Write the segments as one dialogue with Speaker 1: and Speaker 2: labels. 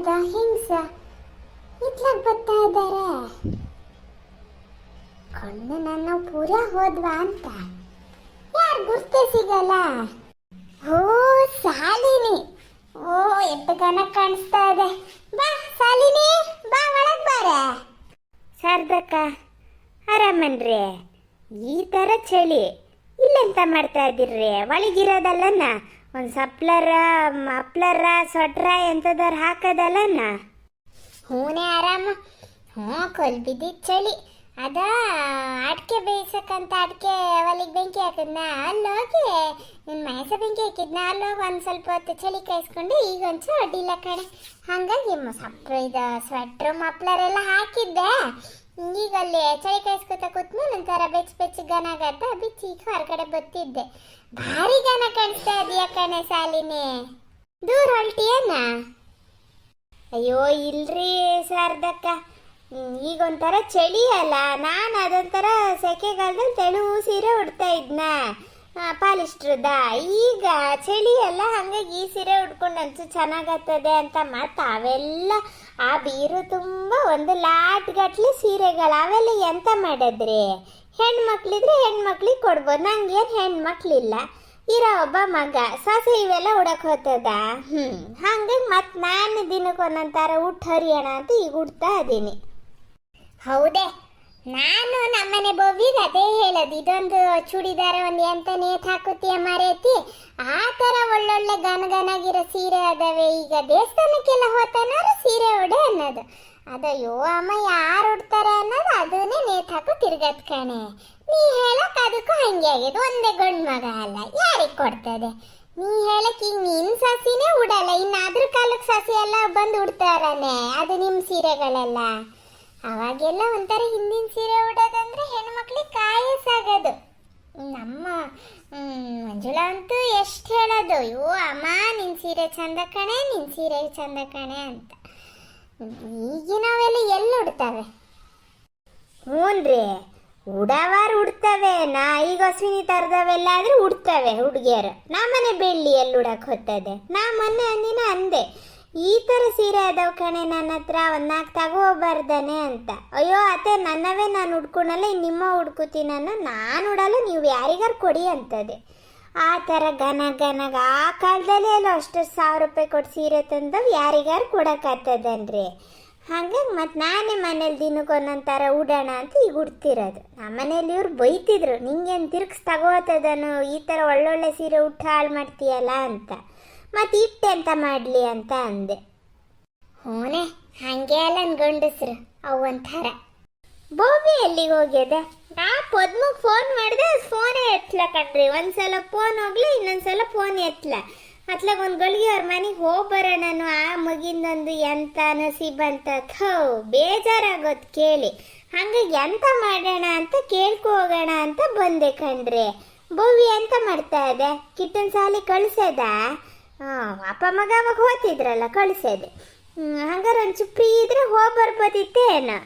Speaker 1: ಬಣ್ಣದ ಹಿಂಸ ಇತ್ಲಾಗ ಬರ್ತಾ ಇದ್ದಾರೆ. ಕಣ್ಣು ನನ್ನ ಪೂರ ಹೋದ್ವಾ ಅಂತ ಯಾರು ಗುರ್ತೇ ಸಿಗಲ್ಲ. ಓ ಶಾಲಿನಿ, ಓ ಎಷ್ಟು ಗನ ಕಾಣಿಸ್ತಾ ಇದೆ. ಬಾ ಶಾಲಿನಿ, ಬಾ ಒಳಗ್ ಬಾರ. ಶಾರದಕ್ಕ ಆರಾಮನ್ರಿ? ಈ ಥರ ಚಳಿ ಇಲ್ಲೆಂತ ಮಾಡ್ತಾ ಇದ್ದೀರ್ರಿ? ಒಳಗಿರೋದಲ್ಲನ ಒಂದು ಮಫ್ಲರ ಸ್ವೆಟ್ರ ಎಂಥದಾರು ಹಾಕೋದಲ್ಲನ? ಹೂನೇ ಆರಾಮ. ಹ್ಞೂ ಕಲ್ ಬಿದ್ದಿದ್ದು ಚಳಿ. ಅದ ಅಡಿಕೆ ಬೇಯಿಸಕ್ಕಂತ ಅಡಿಕೆ ಒಲಿಗೆ ಬೆಂಕಿ ಹಾಕಿದ್ನ, ಅಲ್ಲೋಗಿ ನಿನ್ನ ಮೈಸ ಬೆಂಕಿ ಹಾಕಿದ್ನ, ಅಲ್ಲೋಗಿ ಒಂದು ಸ್ವಲ್ಪ ಹೊತ್ತು ಚಳಿ ಕಾಯಿಸ್ಕೊಂಡು ಈಗ ಒಂಚೂರು ಅಡ್ಡಿಲ್ಲ ಕಣೆ. ಹಾಗಾಗಿ ಇದು ಸ್ವೆಟ್ರು ಮಫ್ಲರ್ ಎಲ್ಲ ಹಾಕಿದ್ದೆ. ಈಗ ಅಲ್ಲಿ ಚಳಿ ಕಾಯಿಸ್ಕೊತ ಕೂತ್ಮೇಲೆ ಒಂಥರ ಬೆಚ್ಚ ಗನಾಗತ್ತ ಬಿಚ್ಚಿ ಈಗ ಹೊರಗಡೆ ಬತ್ತಿದ್ದೆ. ಭಾರಿ ಗನ ಕಾಣಿಸ್ತಾ ಇದೆಯಾ ಕಣೆ ಶಾಲಿನಿ? ದೂರ ಹೊಲ್ಟಿಯೇನ? ಅಯ್ಯೋ ಇಲ್ರಿ ಶಾರದಕ್ಕ, ಈಗ ಒಂಥರ ಚಳಿ ಅಲ್ಲ, ನಾನು ಅದೊಂಥರ ಸೆಕೆಗಾಲದಲ್ಲಿ ತೆಳು ಸೀರೆ ಉಡ್ತಾ ಇದ್ನ ಪಾಲಿಸ್ಟ್ರದ. ಈಗ ಚಳಿ ಅಲ್ಲ, ಹಂಗಾಗಿ ಈ ಸೀರೆ ಉಡ್ಕೊಂಡು ಅನ್ಸು ಚೆನ್ನಾಗತ್ತದೆ ಅಂತ ಮತ್ತೆ ಅವೆಲ್ಲ ಆ ಬೀರು ತುಂಬ ಒಂದು ಲಾಟ್ ಗಟ್ಲೆ ಸೀರೆಗಳು ಅವೆಲ್ಲ ಎಂತ ಮಾಡಿದ್ರಿ? ಹೆಣ್ಮಕ್ಳಿದ್ರೆ ಹೆಣ್ಮಕ್ಳಿಗೆ ಕೊಡ್ಬೋದು, ನಂಗೇನು ಹೆಣ್ಮಕ್ಳಿಲ್ಲ, ಇರೋ ಒಬ್ಬ ಮಗ ಸೊಸೆ ಇವೆಲ್ಲ ಉಡಕ್ ಹೋಗ್ತದ. ಹಂಗಾಗಿ ಮತ್ತೆ ನಾನು ದಿನಕ್ಕೆ ಒಂದೊಂಥರ ಉಟ್ಟು ಹರಿಯೋಣ ಅಂತ ಈಗ ಉಡ್ತಾ ಇದೀನಿ. ಹೌದೇ, ನಾನು ನಮ್ಮನೆ ಬೋವಿಗೆ ಅದೇ ಹೇಳೋದು, ಇದೊಂದು ಚೂಡಿದಾರ ಒಂದು ಎಂತ ನೇತ್ ಹಾಕುತ್ತೀಯ ಮರೇತಿ, ಆ ಥರ ಒಳ್ಳೊಳ್ಳೆ ಗನಗನಾಗಿರೋ ಸೀರೆ ಅದಾವೆ. ಈಗ ದೇವಸ್ಥಾನಕ್ಕೆಲ್ಲ ಹೋತಾನಾರು ಸೀರೆ ಉಡೆ ಅನ್ನೋದು, ಅದಯ್ಯೋ ಅಮ್ಮ ಯಾರು ಉಡ್ತಾರೆ ಅನ್ನೋದು ಅದನ್ನೇ ನೇತ್ ಹಾಕು ತಿರ್ಗತ್ ಕಣೆ. ನೀ ಹೇಳಕ್ ಅದಕ್ಕೂ ಹಂಗೆ ಆಗಿದೆ, ಒಂದೇ ಗಂಡು ಮಗ ಅಲ್ಲ, ಯಾರಿಗೆ ಕೊಡ್ತದೆ? ನೀ ಹೇಳಕ್ ಈಗ ನಿನ್ನ ಸಸಿನೇ ಉಡಲ್ಲ, ಇನ್ನಾದ್ರೂ ಕಾಲಕ್ಕೆ ಸಸಿ ಎಲ್ಲ ಬಂದು ಉಡ್ತಾರನೆ, ಅದು ನಿಮ್ಮ ಸೀರೆಗಳೆಲ್ಲ. ಅವಾಗೆಲ್ಲ ಒಂಥರ ಹಿಂದಿನ ಸೀರೆ ಉಡೋದಂದ್ರೆ ಹೆಣ್ಮಕ್ಳಿಗೆ ಕಾಯಸಾಗೋದು. ನಮ್ಮ ಮಂಜುಳಾ ಅಂತೂ ಎಷ್ಟು ಹೇಳೋದು, ಅಯ್ಯೋ ಅಮ್ಮ ನಿನ್ನ ಸೀರೆ ಚಂದ ಕಣೆ, ನಿನ್ನ ಸೀರೆ ಚಂದ ಕಣೆ ಅಂತ. ಈಗಿನವೆಲ್ಲ ಎಲ್ಲಿ ಉಡ್ತವೆ? ಹ್ಞೂನ್ರಿ, ಉಡವಾರು ಉಡ್ತವೆ. ಈಗ ಅಶ್ವಿನಿ ತರದವೆಲ್ಲ ಆದ್ರೆ ಉಡ್ತವೆ ಹುಡುಗಿಯರು. ನಮ್ಮನೆ ಬೆಳ್ಳಿ ಎಲ್ಲಿ ಉಡಕ್ ಹೊತ್ತದೆ? ನಾ ಮೊನ್ನೆ ಅಂದೆ ಈ ಥರ ಸೀರೆ ಅದಾವ ಕಣೆ ನನ್ನ ಹತ್ರ, ಒಂದು 4 ತಗೋಬಾರ್ದಾನೆ ಅಂತ. ಅಯ್ಯೋ ಅತ್ತೆ ನನ್ನವೇ ನಾನು ಉಡ್ಕೊಳಲ್ಲ, ನಿಮ್ಮ ಉಡ್ಕೋತೀನಿ ನಾನು ಉಡಲ್ಲ, ನೀವು ಯಾರಿಗಾರು ಕೊಡಿ ಅಂತದೆ. ಆ ಥರ ಗನಗ ಆ ಕಾಲದಲ್ಲಿ ಎಲ್ಲ ಅಷ್ಟು 1000 ರೂಪಾಯಿ ಕೊಟ್ಟು ಸೀರೆ ತಂದವು ಯಾರಿಗಾರು ಕೊಡೋಕ್ಕಾಗ್ತದನ್ರಿ? ಹಾಗಾಗಿ ಮತ್ತು ನಾನೇ ಮನೇಲಿ ದಿನಕ್ಕೆ ಒಂದೊಂದು ಥರ ಉಡೋಣ ಅಂತ ಈಗ ಉಡ್ತಿರೋದು. ನಮ್ಮ ಮನೇಲಿ ಇವ್ರು ಬೈತಿದ್ರು, ನಿಂಗೇನು ತಿರ್ಗಿಸ್ ತಗೋತದನು ಈ ಥರ ಒಳ್ಳೊಳ್ಳೆ ಸೀರೆ ಉಟ್ಟು ಹಾಳು ಮಾಡ್ತೀಯಲ್ಲ ಅಂತ. ಮತ್ತು ಇಟ್ಟೆಂತ ಮಾಡಲಿ ಅಂತ ಅಂದೆ. ಹೂನೆ ಹಾಗೆ ಅಲ್ಲ ಗಂಡಸ್ರು ಅವು ಒಂಥರ. ಬೋವಿ ಎಲ್ಲಿಗೆ ಹೋಗ್ಯದೆ? ನಾ ಪದ್ಮಗೆ ಫೋನ್ ಮಾಡಿದೆ, ಅದು ಫೋನೇ ಎತ್ತಲ ಕಣ್ರಿ. ಒಂದ್ಸಲ ಫೋನ್ ಹೋಗ್ಲಿ, ಇನ್ನೊಂದ್ಸಲ ಫೋನ್ ಎತ್ತಲ. ಅತ್ಲಾಗ ಒಂದು ಗಳಿಗೆ ಅವ್ರ ಮನೆಗೆ ಹೋಗಿ ಬರೋಣ, ಆ ಮಗಿಂದೊಂದು ಎಂತ ನಸೀಬಂತ ಬೇಜಾರಾಗೋದು ಕೇಳಿ. ಹಂಗಾಗಿ ಎಂತ ಮಾಡೋಣ ಅಂತ ಕೇಳ್ಕೊ ಹೋಗೋಣ ಅಂತ ಬಂದೆ ಕಣ್ರಿ. ಬೋವಿ ಎಂತ ಮಾಡ್ತಾ ಇದೆ? ಕಿಟ್ಟನ್ ಸಾಲಿ ಕಳ್ಸದ? ಅಪ್ಪ ಮಗ ಅವಾಗ ಹೋಗ್ತಿದ್ರಲ್ಲ ಕಳಿಸೋದೆ. ಹಂಗಾರೆ ಒಂದು ಫ್ರೀ ಇದ್ರೆ ಹೋಗಿ ಬರ್ಬೋದಿತ್ತೇನು?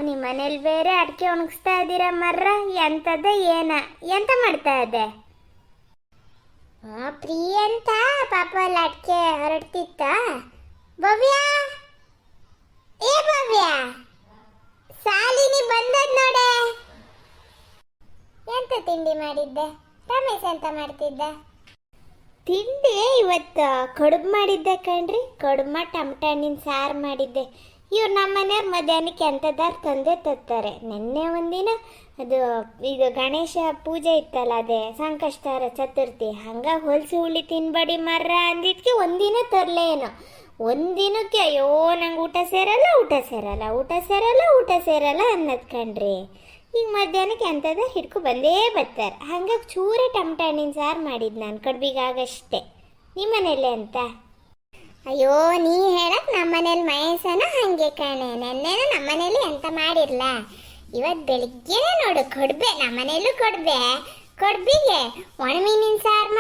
Speaker 1: ನಿಮ್ಮ ಮನೇಲಿ ಬೇರೆ ಅಡಿಕೆ ಒಣಗಿಸ್ತಾ ಇದ್ದೀರ ಮರ್ರ, ಎಂಥದ್ದ ಏನ ಎಂತ ಮಾಡ್ತಾ ಇದೆ? ಫ್ರೀ ಅಂತ ಪಾಪ ಅಲ್ಲಿ ಅಡಿಕೆ ಹೊರಡ್ತಿತ್ತ. ಭವ್ಯ, ಏ ಭವ್ಯ, ಶಾಲಿನಿ ಬಂದದ್ ನೋಡೆ. ಎಂತ ತಿಂಡಿ ಮಾಡಿದ್ದೆ? ರಮೇಶ್ ಎಂತ ಮಾಡ್ತಿದ್ದ? ತಿಂಡಿ ಇವತ್ತು ಕಡುಬು ಮಾಡಿದ್ದೆ ಕಣ್ರಿ. ಕಡುಬು ಟಮಟ ಹಣ್ಣಿನ ಸಾರು ಮಾಡಿದ್ದೆ. ಇವ್ರು ನಮ್ಮ ಮನೆಯವ್ರು ಮಧ್ಯಾಹ್ನಕ್ಕೆ ಎಂಥದಾರು ತಂದೆ ತರ್ತಾರೆ. ನಿನ್ನೆ ಒಂದಿನ ಇದು ಗಣೇಶ ಪೂಜೆ ಇತ್ತಲ್ಲ, ಅದೇ ಸಂಕಷ್ಟಹರ ಚತುರ್ಥಿ, ಹಂಗಾಗಿ ಹೊಲಸು ಹುಳಿ ತಿನ್ಬೇಡಿ ಮರ್ರ ಅಂದಿದ್ದಕ್ಕೆ ಒಂದಿನ ತರಲೇನು. ಒಂದಿನಕ್ಕೆ ಅಯ್ಯೋ ನಂಗೆ ಊಟ ಸೇರಲ್ಲ ಅನ್ನೋದು ಕಣ್ರಿ. ಈಗ ಮಧ್ಯಾಹ್ನಕ್ಕೆ ಎಂಥದ ಹಿಡ್ಕೊ ಬಂದೇ ಬರ್ತಾರೆ. ಹಂಗಾಗಿ ಚೂರೇ ಟಮಟ ಹಣ್ಣಿನ ಸಾರು ಮಾಡಿದ್ದು ನಾನು ಕಡ್ಬಿಗಾಗಷ್ಟೇ. ನಿಮ್ಮ ಮನೇಲಿ ಅಂತ? ಅಯ್ಯೋ ನೀ ಹೇಳಕ್ ನಮ್ಮ ಮನೇಲಿ ಮಹೇಶನ ಹಂಗೆ ಕಣೆ. ನೆನ್ನೆನ ನಮ್ಮ ಮನೇಲಿ ಎಂತ ಮಾಡಿರ್ಲ, ಇವತ್ತು ಬೆಳಿಗ್ಗೆ ನೋಡು ಕಡ್ಬೆ. ನಮ್ಮ ಮನೇಲೂ ಕಡ್ಬಿಗೆ ಒಣಮೀನಿನ ಸಾರು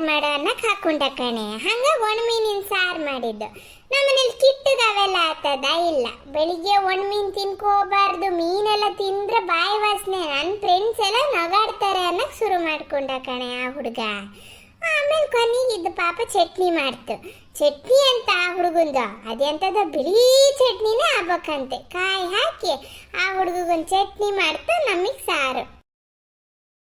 Speaker 1: ಮಾಡು ಅನ್ನಕ್ಕೆ ಹಾಕೊಂಡ ಕಣೆ. ಹಂಗಾಗಿ ಒಣಮೀನಿನ ಸಾರು ಮಾಡಿದ್ದು. ನಮ್ಮ ಮನೇಲಿ ಕಿಟ್ಟದ ಅವೆಲ್ಲ ಆಗ್ತದ ಇಲ್ಲ. ಬೆಳಿಗ್ಗೆ ಒಣಮೀನು ತಿನ್ಕೋಬಾರ್ದು, ಮೀನೆಲ್ಲ ತಿಂದ್ರೆ ಬಾಯಿ ವಾಸನೆ, ನನ್ನ ಫ್ರೆಂಡ್ಸ್ ಎಲ್ಲ ನಗಾಡ್ತಾರೆ ಅನ್ನಕ್ಕೆ ಶುರು ಮಾಡ್ಕೊಂಡ ಕಣೆ ಆ ಹುಡುಗ. ಆಮೇಲೆ ಕೊನೆಗಿದ್ದು ಪಾಪ ಚಟ್ನಿ ಮಾಡ್ತು. ಚಟ್ನಿ ಅಂತ ಆ ಹುಡುಗಂದ ಅದೆಂತದ ಬಿಳಿ ಚಟ್ನಿನೇ ಆಗ್ಬೇಕಂತೆ ಕಾಯಿ ಹಾಕಿ ಆ ಹುಡುಗಗೊಂದು ಚಟ್ನಿ ಮಾಡ್ತಾ ನಮಗೆ ಸಾರು